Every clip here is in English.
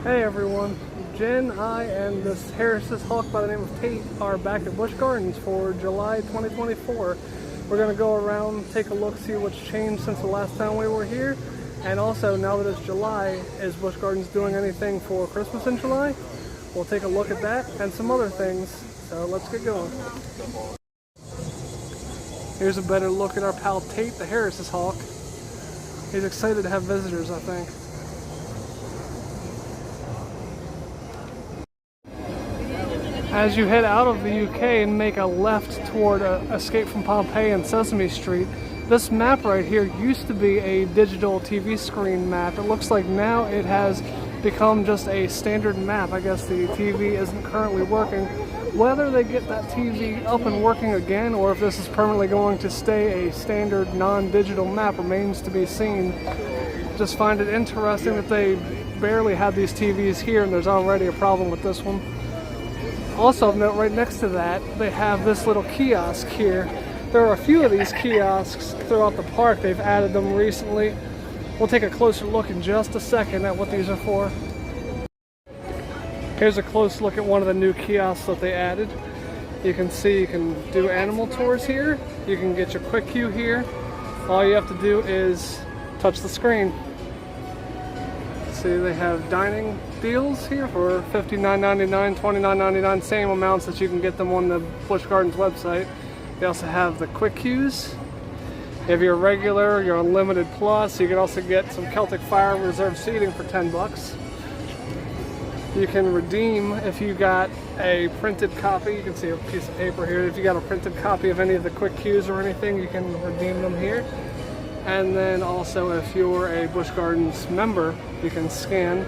Hey everyone, Jen, I, and this Harris's hawk by the name of Tate are back at Busch Gardens for July 2024. We're going to go around, take a look, see what's changed since the last time we were here. And also, now that it's July, is Busch Gardens doing anything for Christmas in July? We'll take a look at that and some other things. So let's get going. Here's a better look at our pal Tate, the Harris's hawk. He's excited to have visitors, I think. As you head out of the UK and make a left toward Escape from Pompeii and Sesame Street, this map right here used to be a digital TV screen map. It looks like now it has become just a standard map. I guess the TV isn't currently working. Whether they get that TV up and working again or if this is permanently going to stay a standard non-digital map remains to be seen. Just find it interesting that they barely have these TVs here and there's already a problem with this one. Also of note, right next to that, they have this little kiosk here. There are a few of these kiosks throughout the park. They've added them recently. We'll take a closer look in just a second at what these are for. Here's a close look at one of the new kiosks that they added. You can see you can do animal tours here. You can get your quick queue here. All you have to do is touch the screen. See, they have dining deals here for $59.99, $29.99, same amounts that you can get them on the Busch Gardens website. They also have the quick queues. If you're regular, you're unlimited plus, you can also get some Celtic Fire reserved seating for $10. You can redeem if you got a printed copy. You can see a piece of paper here. If you got a printed copy of any of the quick queues or anything, you can redeem them here. And then also if you're a Busch Gardens member, you can scan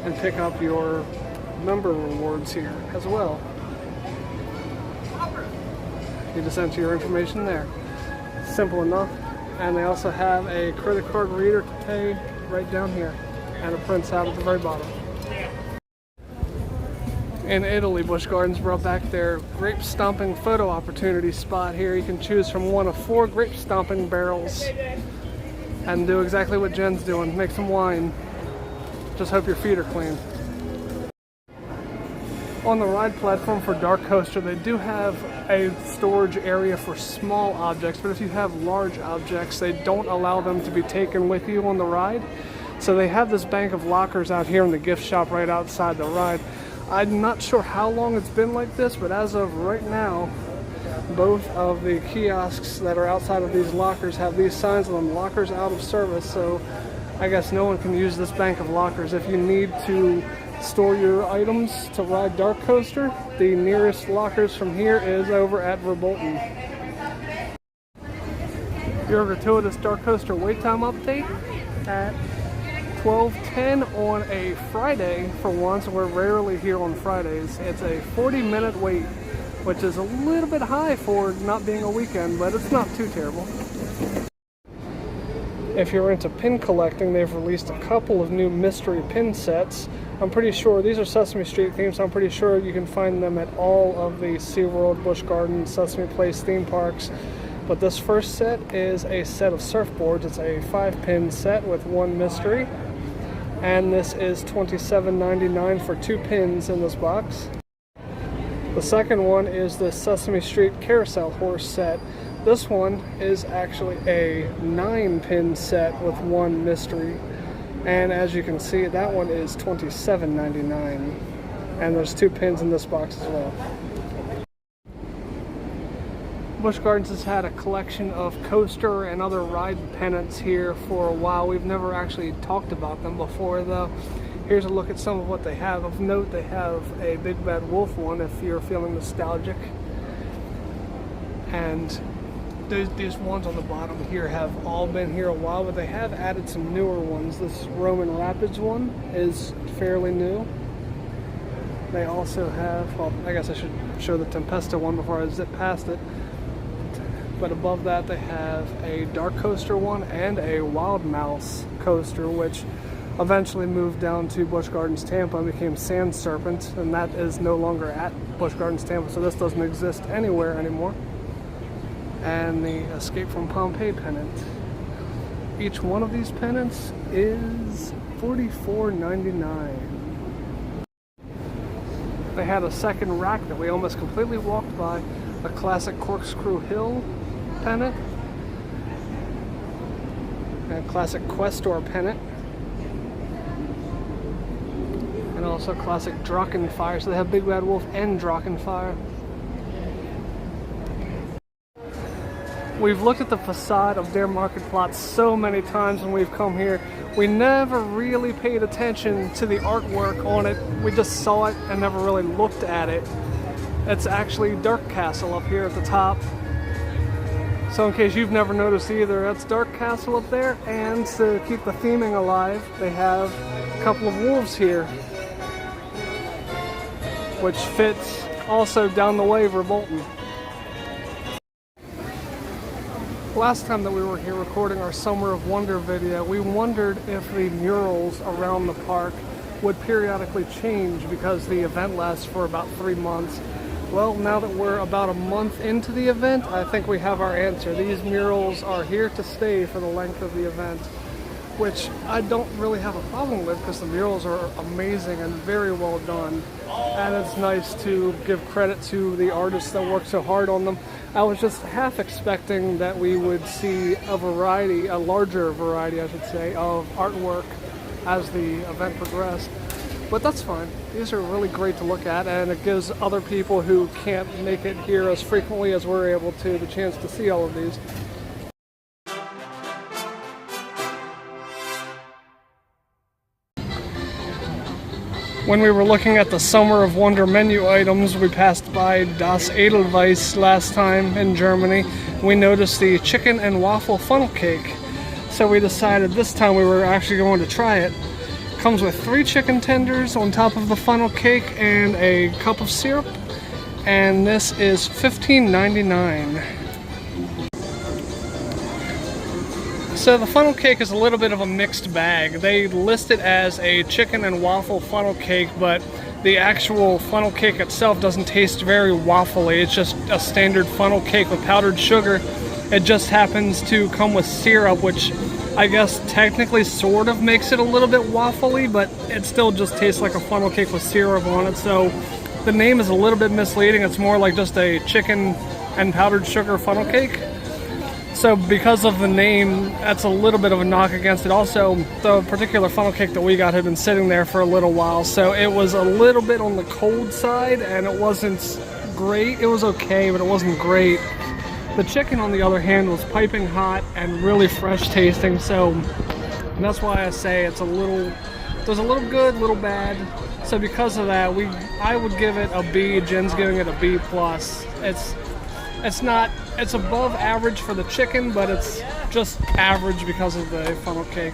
and pick up your member rewards here as well. You just enter your information there. Simple enough. And they also have a credit card reader to pay right down here. And it prints out at the very bottom. In Italy, Busch Gardens brought back their grape stomping photo opportunity spot here. You can choose from one of 4 grape stomping barrels and do exactly what Jen's doing, make some wine. Just hope your feet are clean. On the ride platform for Dark Coaster, they do have a storage area for small objects, but if you have large objects, they don't allow them to be taken with you on the ride. So they have this bank of lockers out here in the gift shop right outside the ride. I'm not sure how long it's been like this, but as of right now, both of the kiosks that are outside of these lockers have these signs on them, lockers out of service, so I guess no one can use this bank of lockers. If you need to store your items to ride Dark Coaster, the nearest lockers from here is over at Verbolten. Your gratuitous Dark Coaster wait time update at 12:10 on a Friday. For once, we're rarely here on Fridays. It's a 40-minute wait, which is a little bit high for not being a weekend, but it's not too terrible. If you're into pin collecting, they've released a couple of new mystery pin sets. I'm pretty sure these are Sesame Street themed, so I'm pretty sure you can find them at all of the SeaWorld, Busch Gardens, Sesame Place theme parks. But this first set is a set of surfboards. It's a 5-pin set with 1 mystery. And this is $27.99 for 2 pins in this box. The second one is the Sesame Street Carousel Horse set. This one is actually a 9-pin set with 1 mystery. And as you can see, that one is $27.99. And there's 2 pins in this box as well. Busch Gardens has had a collection of coaster and other ride pennants here for a while. We've never actually talked about them before though. Here's a look at some of what they have. Of note, they have a Big Bad Wolf one if you're feeling nostalgic. And these ones on the bottom here have all been here a while, but they have added some newer ones. This Roman Rapids one is fairly new. They also have, well, I guess I should show the Tempesta one before I zip past it. But above that, they have a Dark Coaster one and a Wild Mouse coaster, which eventually moved down to Busch Gardens Tampa and became Sand Serpent, and that is no longer at Busch Gardens Tampa, so this doesn't exist anywhere anymore. And the Escape from Pompeii pennant. Each one of these pennants is $44.99. They had a second rack that we almost completely walked by, a classic corkscrew hill pennant, and a classic Questor pennant, and also classic Drachenfire. So they have Big Bad Wolf and Drachenfire. We've looked at the facade of their market plot so many times when we've come here. We never really paid attention to the artwork on it. We just saw it and never really looked at it. It's actually Dark Castle up here at the top. So in case you've never noticed either, that's Dark Castle up there. And to keep the theming alive, they have a couple of wolves here, which fits also down the way Revolton. Last time that we were here recording our Summer of Wonder video, we wondered if the murals around the park would periodically change because the event lasts for about 3 months. Well, now that we're about a month into the event, I think we have our answer. These murals are here to stay for the length of the event, which I don't really have a problem with because the murals are amazing and very well done. And it's nice to give credit to the artists that work so hard on them. I was just half expecting that we would see a variety, a larger variety I should say, of artwork as the event progressed. But that's fine. These are really great to look at, and it gives other people who can't make it here as frequently as we're able to the chance to see all of these. When we were looking at the Summer of Wonder menu items, we passed by Das Edelweiss last time in Germany. We noticed the chicken and waffle funnel cake. So we decided this time we were actually going to try it. It comes with 3 chicken tenders on top of the funnel cake and a cup of syrup. And this is $15.99. So the funnel cake is a little bit of a mixed bag. They list it as a chicken and waffle funnel cake, but the actual funnel cake itself doesn't taste very waffly. It's just a standard funnel cake with powdered sugar. It just happens to come with syrup, which I guess technically sort of makes it a little bit waffly, but it still just tastes like a funnel cake with syrup on it. So the name is a little bit misleading. It's more like just a chicken and powdered sugar funnel cake. So because of the name, that's a little bit of a knock against it. Also, the particular funnel cake that we got had been sitting there for a little while, so it was a little bit on the cold side, and it wasn't great. It was okay, but it wasn't great. The chicken, on the other hand, was piping hot and really fresh tasting, so that's why I say it's a little, there's a little good, little bad. So because of that, I would give it a B. Jen's giving it a B+. It's above average for the chicken, but it's just average because of the funnel cake.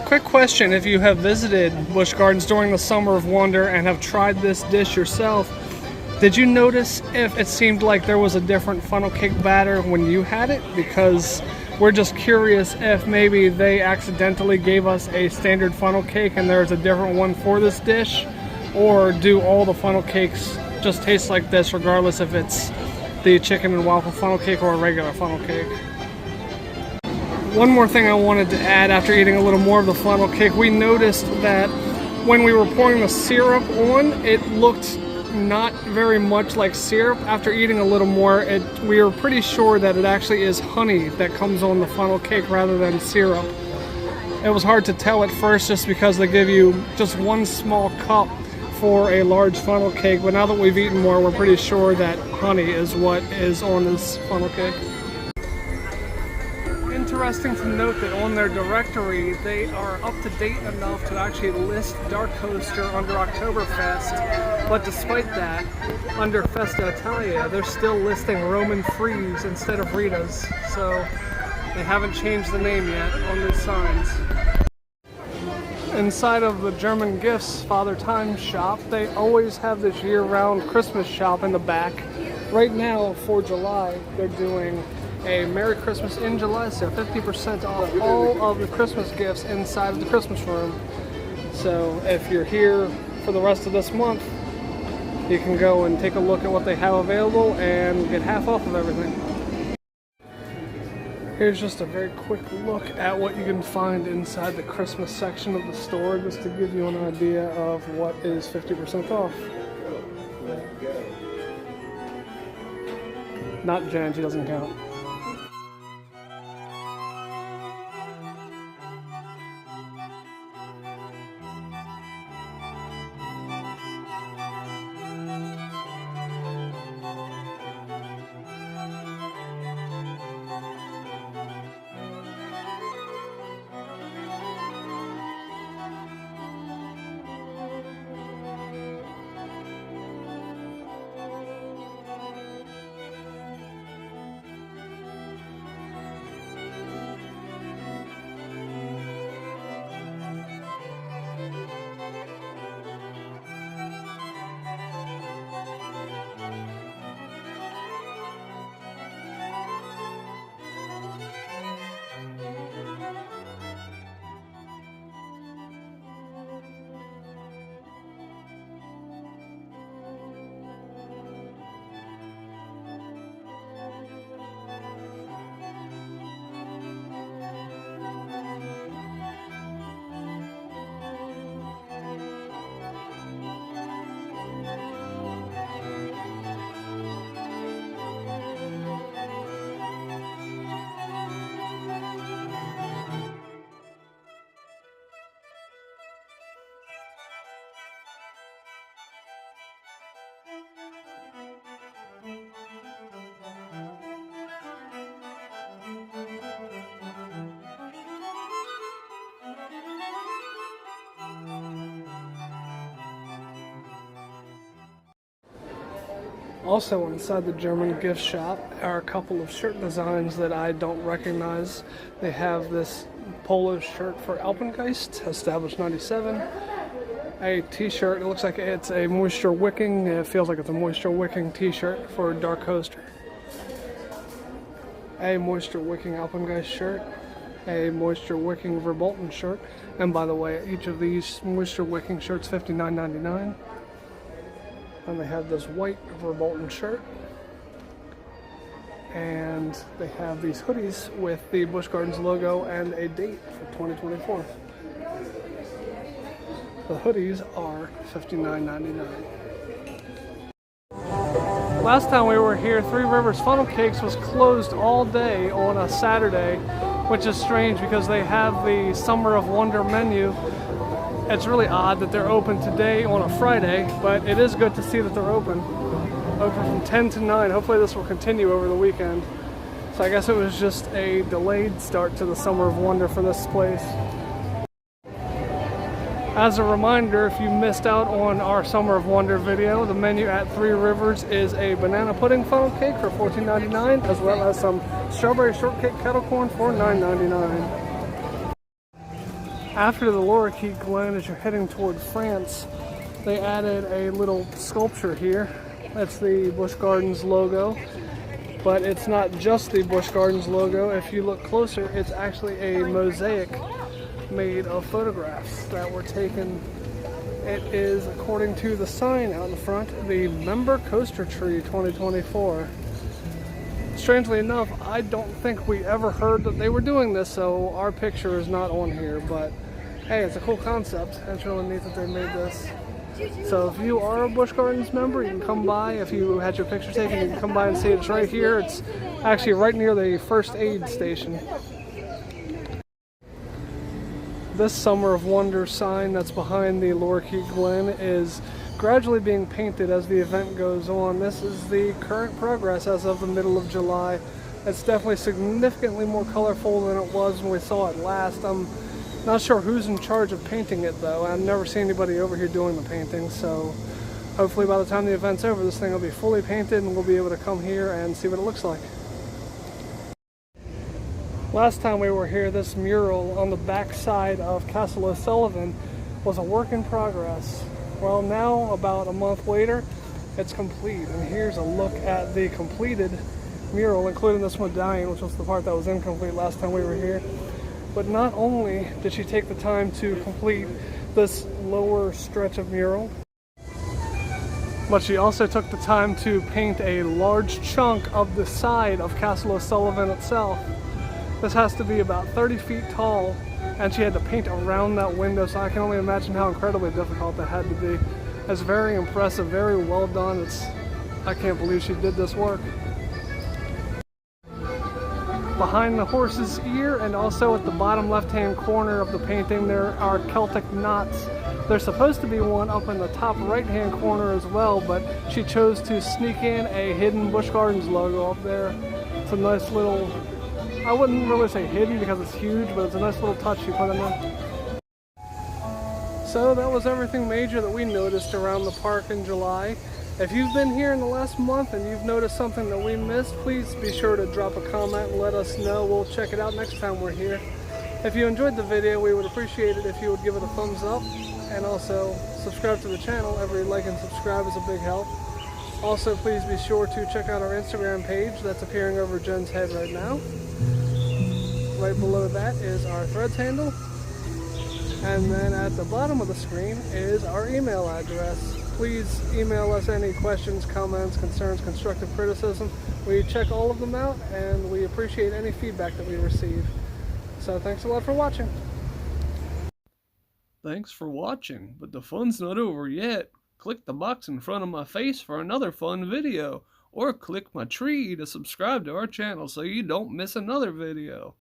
Quick question, if you have visited Busch Gardens during the Summer of Wonder and have tried this dish yourself, did you notice if it seemed like there was a different funnel cake batter when you had it? Because we're just curious if maybe they accidentally gave us a standard funnel cake and there's a different one for this dish, or do all the funnel cakes just taste like this regardless if it's the chicken and waffle funnel cake or a regular funnel cake. One more thing I wanted to add after eating a little more of the funnel cake, we noticed that when we were pouring the syrup on, it looked not very much like syrup. After eating a little more, we were pretty sure that it actually is honey that comes on the funnel cake rather than syrup. It was hard to tell at first just because they give you just one small cup for a large funnel cake, but now that we've eaten more, we're pretty sure that honey is what is on this funnel cake. Interesting to note that on their directory, they are up to date enough to actually list Dark Coaster under Oktoberfest, but despite that, under Festa Italia, they're still listing Roman Freeze instead of Rita's, so they haven't changed the name yet on these signs. Inside of the German Gifts Father Time shop, they always have this year-round Christmas shop in the back. Right now, for July, they're doing a Merry Christmas in July sale, 50% off all of the Christmas gifts inside of the Christmas room. So if you're here for the rest of this month, you can go and take a look at what they have available and get half off of everything. Here's just a very quick look at what you can find inside the Christmas section of the store, just to give you an idea of what is 50% off. Not Jan, she doesn't count. Also inside the German gift shop are a couple of shirt designs that I don't recognize. They have this polo shirt for Alpengeist, established 97. A t-shirt, it looks like it's a moisture wicking, it feels like it's a moisture wicking t-shirt for Dark Coaster. A moisture wicking Alpengeist shirt. A moisture wicking Verbolten shirt. And by the way, each of these moisture wicking shirts $59.99. And they have this white Verbolten shirt. And they have these hoodies with the Busch Gardens logo and a date for 2024. The hoodies are $59.99. Last time we were here, Three Rivers Funnel Cakes was closed all day on a Saturday, which is strange because they have the Summer of Wonder menu. It's really odd that they're open today on a Friday, but it is good to see that they're open. Open from 10 to 9. Hopefully this will continue over the weekend. So I guess it was just a delayed start to the Summer of Wonder for this place. As a reminder, if you missed out on our Summer of Wonder video, the menu at Three Rivers is a banana pudding funnel cake for $14.99, as well as some strawberry shortcake kettle corn for $9.99. After the Lorikeet Glen, as you're heading towards France, they added a little sculpture here. That's the Busch Gardens logo, but it's not just the Busch Gardens logo. If you look closer, it's actually a mosaic made of photographs that were taken. It is, according to the sign out in the front, the Member Coaster Tree 2024. Strangely enough, I don't think we ever heard that they were doing this, so our picture is not on here, but hey, it's a cool concept. It's really neat that they made this. So if you are a Busch Gardens member, you can come by. If you had your picture taken, you can come by and see it. It's right here. It's actually right near the first aid station. This Summer of Wonder sign that's behind the Lorikeet Glen is gradually being painted as the event goes on. This is the current progress as of the middle of July. It's definitely significantly more colorful than it was when we saw it last. I'm not sure who's in charge of painting it though. I've never seen anybody over here doing the painting, so hopefully by the time the event's over, this thing will be fully painted and we'll be able to come here and see what it looks like. Last time we were here, this mural on the back side of Castle O'Sullivan was a work in progress. Well, now, about a month later, it's complete. And here's a look at the completed mural, including this medallion, which was the part that was incomplete last time we were here. But not only did she take the time to complete this lower stretch of mural, but she also took the time to paint a large chunk of the side of Castle O'Sullivan itself. This has to be about 30 feet tall, and she had to paint around that window, so I can only imagine how incredibly difficult that had to be. It's very impressive, very well done. I can't believe she did this work. Behind the horse's ear and also at the bottom left-hand corner of the painting there are Celtic knots. There's supposed to be one up in the top right-hand corner as well, but she chose to sneak in a hidden Busch Gardens logo up there. It's a nice little, I wouldn't really say hidden because it's huge, but it's a nice little touch she put in there. So that was everything major that we noticed around the park in July. If you've been here in the last month and you've noticed something that we missed, please be sure to drop a comment and let us know. We'll check it out next time we're here. If you enjoyed the video, we would appreciate it if you would give it a thumbs up, and also subscribe to the channel. Every like and subscribe is a big help. Also, please be sure to check out our Instagram page that's appearing over Jen's head right now. Right below that is our Threads handle. And then at the bottom of the screen is our email address. Please email us any questions, comments, concerns, constructive criticism. We check all of them out, and we appreciate any feedback that we receive. So thanks a lot for watching. Thanks for watching, but the fun's not over yet. Click the box in front of my face for another fun video, or click my tree to subscribe to our channel so you don't miss another video.